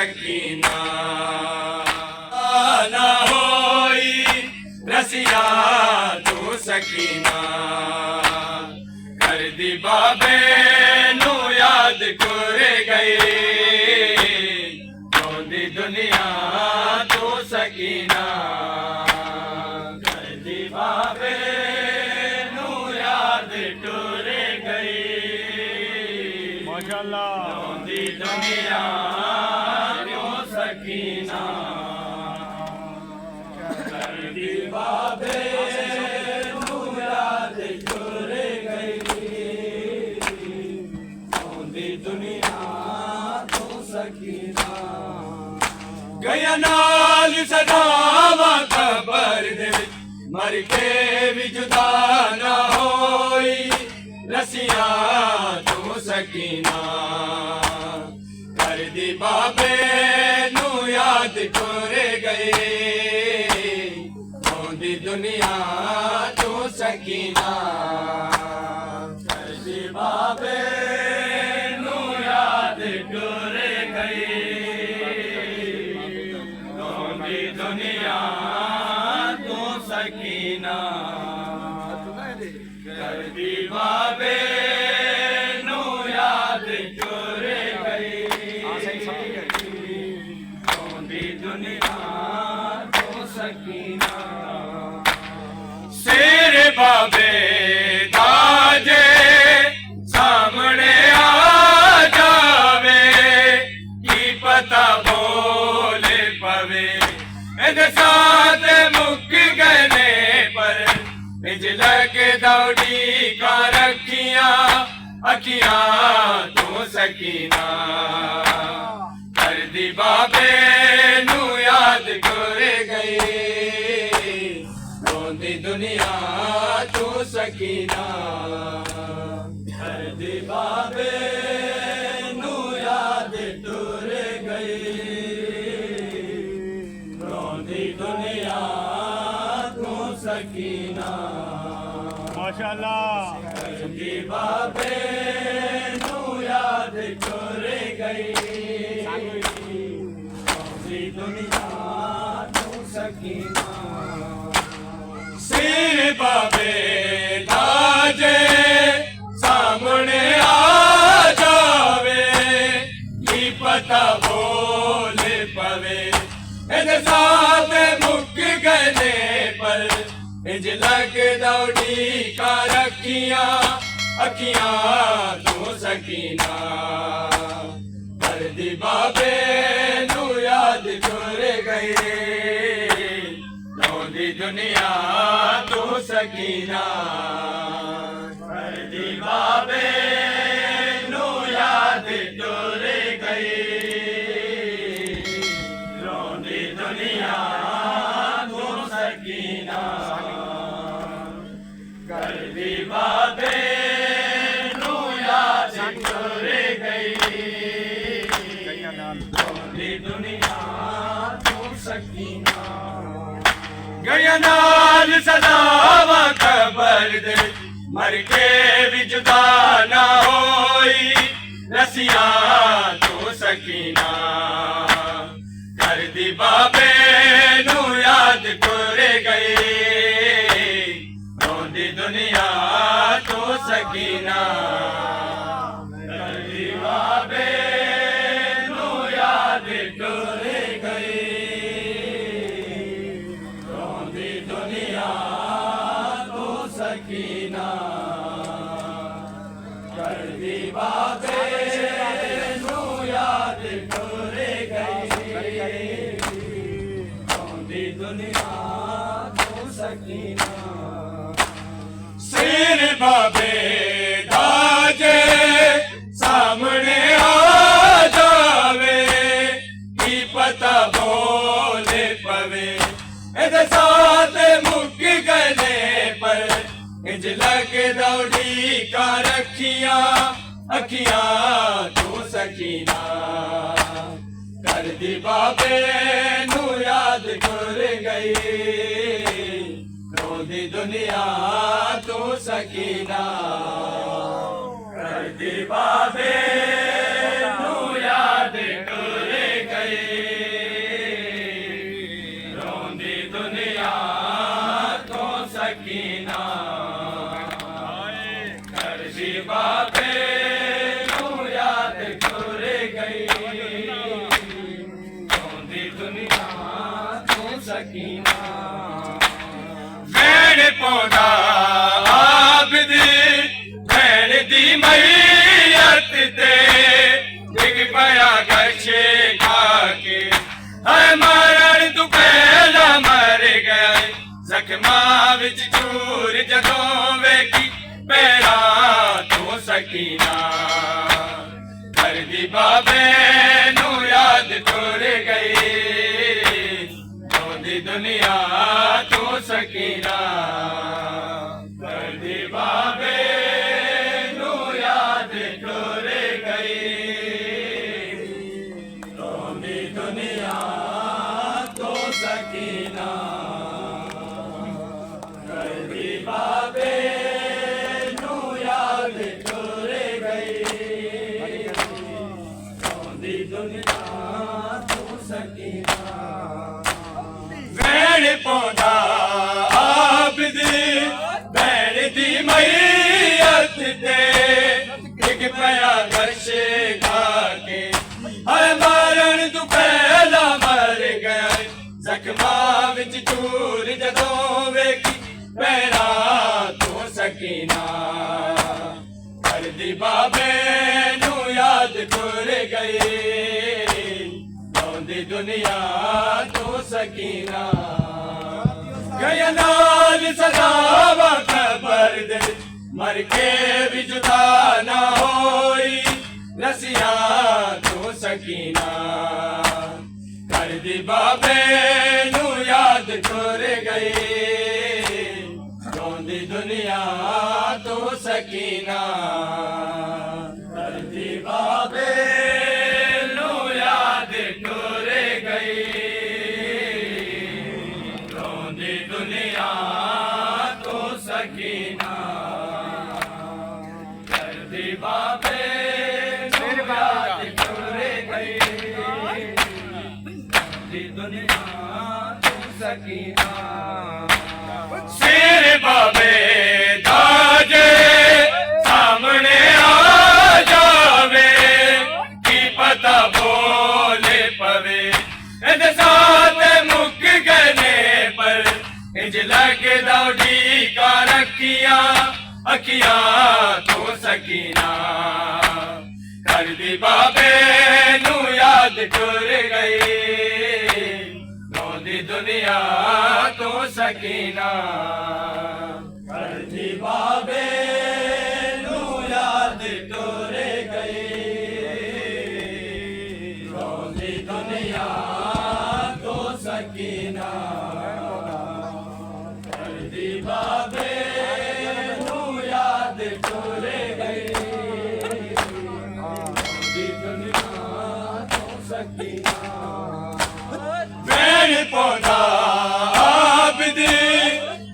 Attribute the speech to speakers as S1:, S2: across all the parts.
S1: सकीना ना होई रसिया तू सकीना कर दी बाबे नू याद कर गई रोंदी दुनिया तू सकीना कर दी बाबे नू याद कर गई
S2: माशाअल्लाह
S1: रोंदी दुनिया तू सकीना कर दी बाबे नू याद कर गई रोंदी दुनिया तू सकीना गया नाल सदावा कबर दे मर के भी जुदा ना होई रसिया तू सकीना कर दी बाबे नू याद कर गई रोंदी दुनिया तू सकीना कर दी बाबे नू याद कर गई रोंदी दुनिया तू सकीना कर दी बाबे नू याद कर गई रोंदी दुनिया तू सकीना शेर बाबे दाजे सामने आ जावे की पता बोले पवे मेरे साथ मुक गए पर इज लगे दौड़ी का रखियां अखियां तू सकीना कर दी बाबे नू याद कर गई रोंदी दुनिया तू सकीना कर दी बाबे नू याद कर गई रोंदी दुनिया तू सकीना
S2: माशाअल्लाह
S1: कर दी बाबे नू याद कर गई रोंदी दुनिया तू सकीना सिर बाबे ताजे सामने आ जावे की पता बोले पवे मेरे साथ मुक गए पर इज लग दौड़ी का रखियां अखियां तू सकीना कर दी बाबे नू याद कर गई रोंदी दुनिया तू सकीना कर दी बाबे नू याद कर गई रोंदी दुनिया तू सकीना कर दी बाबे नू याद कर गई रोंदी दुनिया तू सकीना गया नाल सदावा कबर दे मर के भी जुदा ना होई रसिया तू सकीना कर दी बाबे नू याद कर गई रोंदी दुनिया तू सकीना कर दी बाबे नू याद कर गई रोंदी दुनिया तू सकीना कर दी बाबे नू याद कर गई रोंदी दुनिया तू सकीना सिर बाबे दाजे सामने आ जावे की पता बोले पवे मेरे साथ मुक गए पर इज लगे दौड़ी का रखियां अखियां तू सकीना कर दी बाबे नू याद कर गई रोंदी दुनिया तू सकीना कर दी बाबे नू याद कर गई सकीना वैण पौधा आबदी वैण दी मैयत ते डिग पया गछे खाके है मरण तू पहला मर गया जख्मा विच चूर जदों वेखी पैरा तू सकीना करदी बाबे नू याद तुर गई रोंदी दुनिया तू सकीना करदी बाबे नू याद तुर गई रोंदी दुनिया तू सकीना करदी बाबे नू याद तुर गई रोंदी दुनिया तू सकीना वैण पौधा आबदी वैण दी मैयत ते डिग पया गछे खाके है मरण तू पहला मर गया जख्मा विच चूर जदों वेखी पैरा तू सकीना करदी बाबे नू याद तुर गई रोंदी दुनिया तू सकीना गया नाल सदावा खबर दे मर के भी जुदा ना होई रसिया तू सकीना करदी बाबे नू याद तुर गई रोंदी दुनिया तू सकीना करदी बाबे नू याद तुर गई रोंदी दुनिया तू सकीना करदी बाबे नू याद तुर गई रोंदी दुनिया तू सकीना सिर बाबे दाजे सामने आ जावे की पता बोले पवे इधर साथ मुक गने पर इंज लगे दौड़ी का रखिया अखिया तो सकीना करदी बाबे नू याद तुर गई रोंदी दुनिया तो सकीना करदी बाबे नू याद तुर गई रोंदी दुनिया तो सकीना करदी बाबे नू याद तुर गई रोंदी दुनिया तो सकीना वैण पौधा आबदी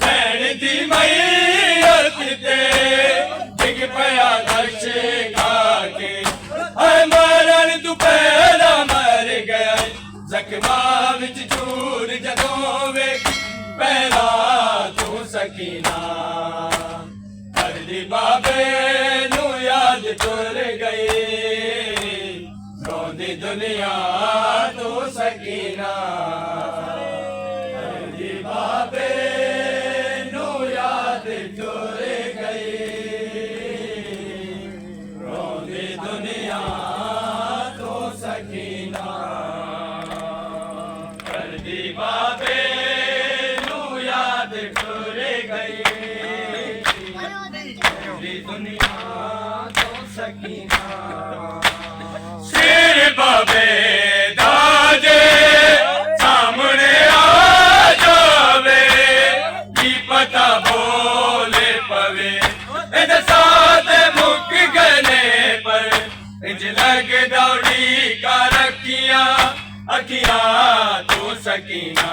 S1: वैण दी मैयत ते डिग पया गछे खाके है मरण तू पहला मर गया जख्मा विच चूर जदों वेखी पैरा तू सकीना करदी बाबे नू याद तुर गई रोंदी दुनिया तू सकीना करदी बाबे नू याद तुर गई रोंदी दुनिया तू सकीना करदी बाबे नू याद तुर गई रोंदी दुनिया तू सकीना सिर बाबे दाजे सामने आ जावे की पता बोले पवे इधर साथ मुक गने पर इंज लगे दौड़ी का रखिया अखिया तू सकीना